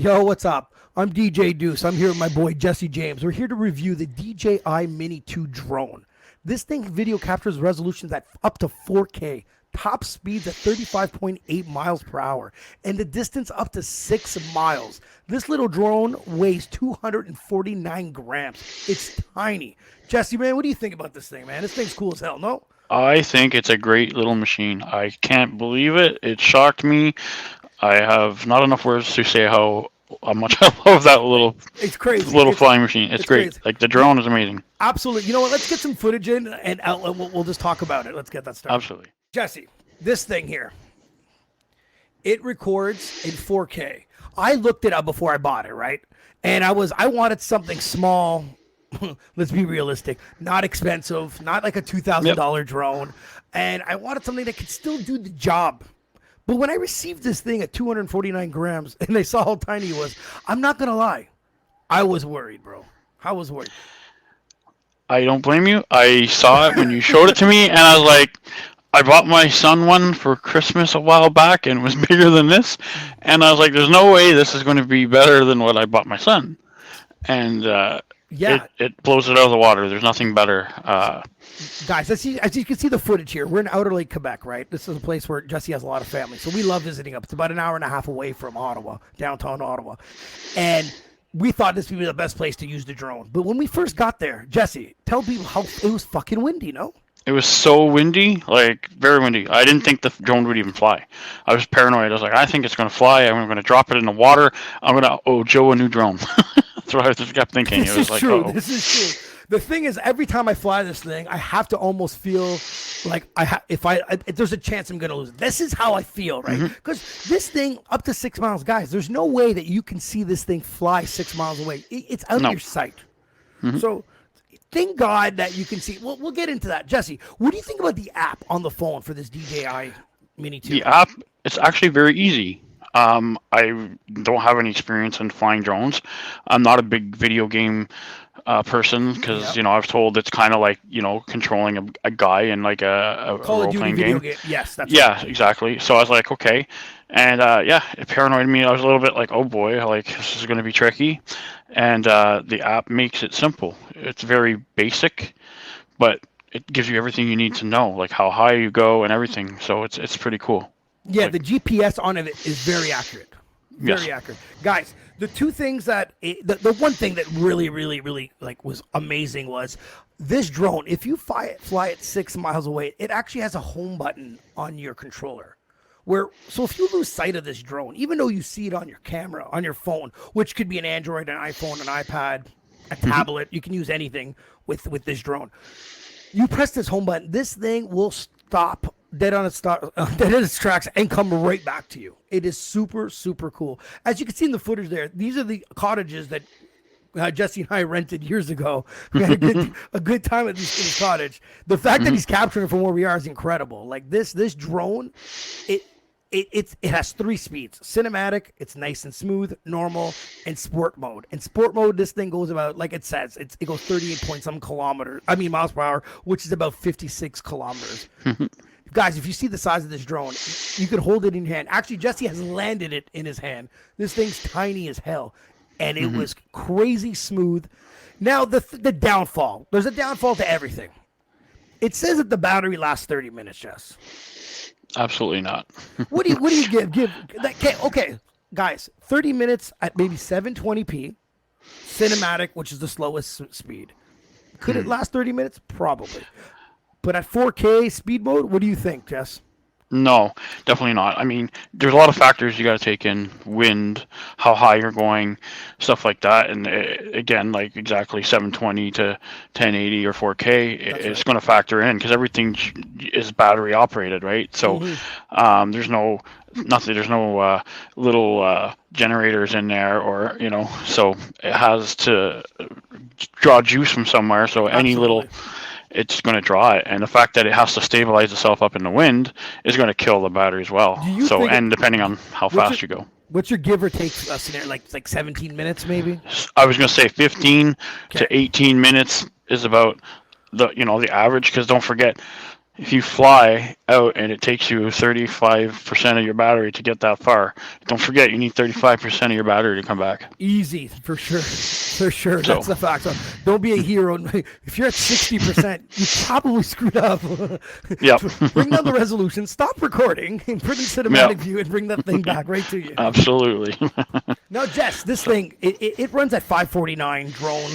Yo, what's up? I'm DJ Duss. I'm here with my boy Jesse James. We're here to review the DJI Mini 2 drone. This thing video captures resolutions at up to 4K, top speeds at 35.8 miles per hour, and the distance up to 6 miles. This little drone weighs 249 grams. It's tiny. Jesse, man, what do you think about this thing, man? This thing's cool as hell, no? I think it's a great little machine. I can't believe it. It shocked me. I have not enough words to say how much I love that It's crazy. little flying machine. It's great. Crazy. Like the drone is amazing. Absolutely. You know what? Let's get some footage in, and we'll just talk about it. Let's get that started. Absolutely. Jesse, this thing here, it records in 4K. I looked it up before I bought it, right? And I wanted something small. Let's be realistic. Not expensive, not like a $2,000 drone. And I wanted something that could still do the job. But when I received this thing at 249 grams and they saw how tiny it was, I'm not going to lie. I was worried, bro. I was worried. I don't blame you. I saw it when you showed it to me, and I was like, I bought my son one for Christmas a while back, and it was bigger than this. And I was like, there's no way this is going to be better than what I bought my son. And Yeah. it blows it out of the water. There's nothing better. Guys, as you can see the footage here, we're in Otterlake, Quebec, right? This is a place where Jesse has a lot of family. So we love visiting up. It's about an hour and a half away from Ottawa, downtown Ottawa. And we thought this would be the best place to use the drone. But when we first got there, Jesse, tell people how it was fucking windy, no? It was so windy, like very windy. I didn't think the drone would even fly. I was paranoid. I was like, I think it's going to fly. I'm going to drop it in the water. I'm going to owe Joe a new drone. That's what I just kept thinking. This It was is like, true. uh-oh. This is true. The thing is, every time I fly this thing, I have to almost feel like if there's a chance I'm going to lose it. This is how I feel, right? Because this thing up to 6 miles, guys, there's no way that you can see this thing fly 6 miles away. It's out of No. your sight. So thank God that you can see. We'll get into that. Jesse, what do you think about the app on the phone for this DJI Mini 2? The app, it's actually very easy. I don't have any experience in flying drones. I'm not a big video game person because, Yep. I was told it's kind of like, controlling a guy in like a Call of Duty role-playing video game. game. Yes, that's Yeah, right. exactly. So I was like, okay. And yeah, it paranoid me. I was a little bit like, oh boy, like this is going to be tricky. And the app makes it simple. It's very basic, but it gives you everything you need to know, like how high you go and everything. So it's pretty cool. Yeah, Like, the GPS on it is very accurate. Very Yes. accurate. Guys, the two things the one thing that really like was amazing was this drone. If you fly it 6 miles away, it actually has a home button on your controller. So if you lose sight of this drone, even though you see it on your camera, on your phone, which could be an Android, an iPhone, an iPad, a tablet, you can use anything with this drone. You press this home button, this thing will stop dead in its tracks and come right back to you. It is super, super cool. As you can see in the footage there, these are the cottages that Jesse and I rented years ago. We had a good time at this cottage. The fact that he's capturing it from where we are is incredible. Like this drone, it has 3 speeds: cinematic, it's nice and smooth; normal; and sport mode. In sport mode, this thing goes about, like it says, it goes 38 point some miles per hour, which is about 56 kilometers. Guys, if you see the size of this drone, you could hold it in your hand. Actually, Jesse has landed it in his hand. This thing's tiny as hell, and it was crazy smooth. Now, the downfall. There's a downfall to everything. It says that the battery lasts 30 minutes, Jess. Absolutely not. What do you give? Okay, guys, 30 minutes at maybe 720p, cinematic, which is the slowest speed. Could it last 30 minutes? Probably. But at 4K speed mode, what do you think, Jess? No, definitely not. I mean, there's a lot of factors you got to take in: wind, how high you're going, stuff like that. And again, like exactly 720 to 1080 or 4K, it's going to factor in because everything is battery operated, right? So there's no little generators in there, or so it has to draw juice from somewhere. So any little, it's going to draw it, and the fact that it has to stabilize itself up in the wind is going to kill the battery as well. So, and depending on how fast you go. What's your give or take scenario? Like 17 minutes, maybe? I was going to say 15 to 18 minutes is about the average, because don't forget, if you fly out and it takes you 35% of your battery to get that far, don't forget you need 35% of your battery to come back. Easy, for sure. For sure. So- That's the fact. So don't be a hero. If you're at 60%, you probably screwed up. Yep. Bring down the resolution, stop recording, and put in cinematic view and bring that thing back right to you. Absolutely. Now, Jess, this thing, it runs at 549 drone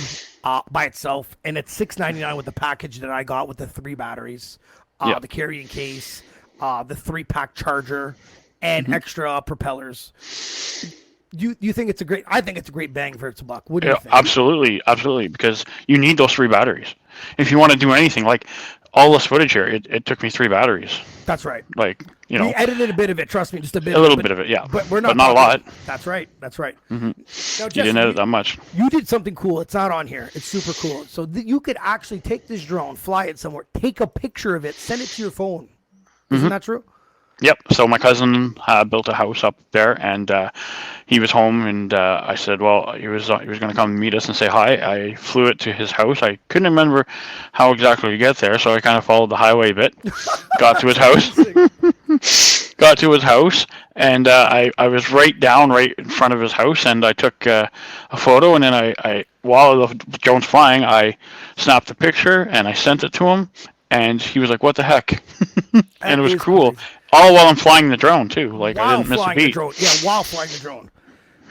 by itself, and it's $699 with the package that I got with the 3 batteries, the carrying case, the 3-pack charger, and extra propellers. You think it's a great? I think it's a great bang for its buck. What do you think? Absolutely, because you need those 3 batteries. If you want to do anything, like all this footage here, it took me 3 batteries. That's right. Like, you know, We edited a bit of it. Trust me, just a bit. a little bit of it, yeah. But we're not. But not a lot. That's right. That's right. Now, You Jess, didn't edit that much. You did something cool. It's not on here. It's super cool. So you could actually take this drone, fly it somewhere, take a picture of it, send it to your phone. Isn't that true? Yep. So my cousin built a house up there, and he was home, and I said, well, he was going to come meet us and say hi. I flew it to his house. I couldn't remember how exactly to get there, so I kind of followed the highway a bit. Got to his house. Got to his house, and I was right in front of his house, and I took a photo, and then I while the drone's flying, I snapped a picture and I sent it to him, and he was like, "What the heck?" And it was cool. Crazy. All while I'm flying the drone too. Like, I While didn't miss a flying the beat. drone. Yeah, while flying the drone.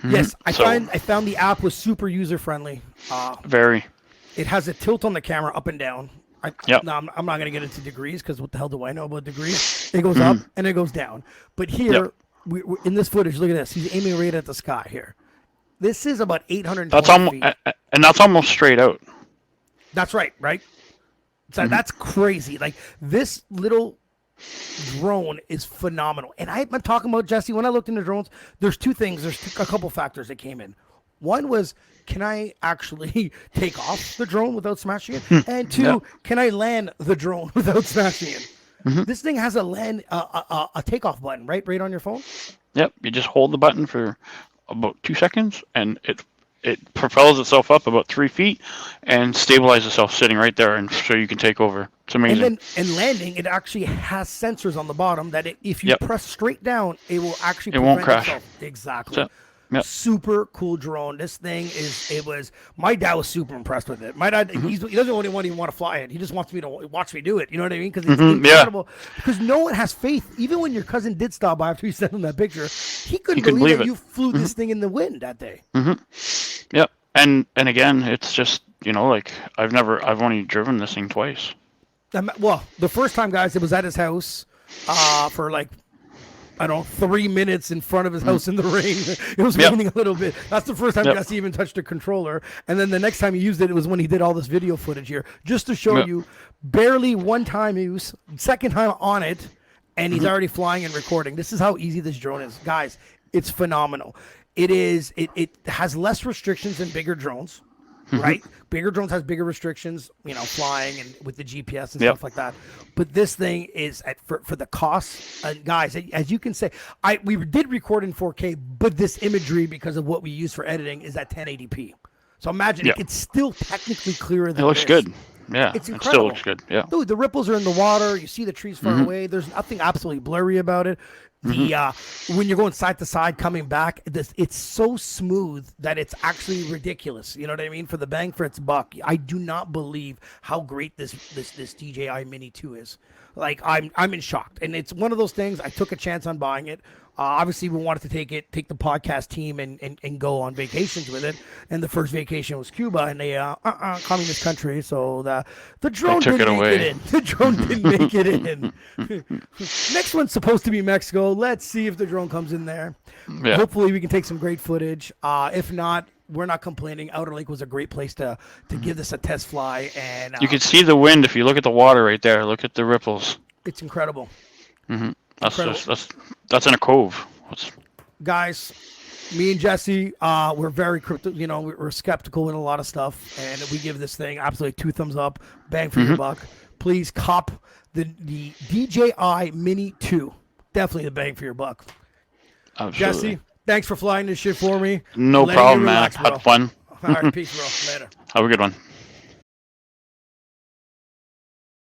Yes, I found the app was super user friendly. Very. It has a tilt on the camera up and down. Yep. No, I'm not going to get into degrees because what the hell do I know about degrees? It goes up and it goes down. But here, we're in this footage, look at this. He's aiming right at the sky here. This is about 820 feet. And that's almost straight out. That's right? So that's crazy. Like, this little drone is phenomenal. And I'm talking about, Jesse, when I looked into drones, there's 2 things. There's a couple factors that came in. One was, can I actually take off the drone without smashing it? And 2, can I land the drone without smashing it? This thing has a takeoff button, right on your phone? Yep. You just hold the button for about 2 seconds, and it propels itself up about 3 feet and stabilizes itself sitting right there, and so you can take over. It's amazing. And landing, it actually has sensors on the bottom that if you press straight down, it will actually won't crash. itself. Exactly. Yep. Super cool drone. This thing my dad was super impressed with it. My dad, he doesn't even want to fly it. He just wants me to watch me do it. You know what I mean? Because it's incredible. Because no one has faith. Even when your cousin did stop by after you sent him that picture, he couldn't believe that you flew this thing in the wind that day. Yep. And again, it's just, like, I've only driven this thing twice. Well, the first time, guys, it was at his house for like, I don't know, 3 minutes in front of his house in the rain. It was raining a little bit. That's the first time Jesse even touched a controller. And then the next time he used it, it was when he did all this video footage here, just to show you barely 1 time use, second time on it, and he's already flying and recording. This is how easy this drone is. Guys, it's phenomenal. It has less restrictions than bigger drones. Right? Bigger drones has bigger restrictions, flying and with the GPS and stuff like that. But this thing is for the cost. Guys, as you can say, we did record in 4K, but this imagery, because of what we use for editing, is at 1080p. So imagine it's still technically clearer than it looks good. Yeah, it's incredible. It still looks good. Yeah, dude, the ripples are in the water. You see the trees far away. There's nothing absolutely blurry about it. When you're going side to side coming back, it's so smooth that it's actually ridiculous. You know what I mean? For the bang for its buck, I do not believe how great this DJI Mini 2 is. Like, I'm in shock, and it's one of those things. I took a chance on buying it. Obviously, we wanted to take the podcast team and go on vacations with it. And the first vacation was Cuba, and they communist country. So the drone didn't make it in. The drone didn't make it in. Next one's supposed to be Mexico. Let's see if the drone comes in there. Yeah. Hopefully, we can take some great footage. If not, we're not complaining. Otterlake was a great place to give this a test fly. And you can see the wind if you look at the water right there. Look at the ripples. It's incredible. That's in a cove. Guys, me and Jesse, we're very we're skeptical in a lot of stuff, and we give this thing absolutely 2 thumbs up, bang for your buck. Please cop the DJI Mini 2. Definitely the bang for your buck. Absolutely. Jesse, thanks for flying this shit for me. No problem, man. Had fun. All right, peace, bro. Later. Have a good one.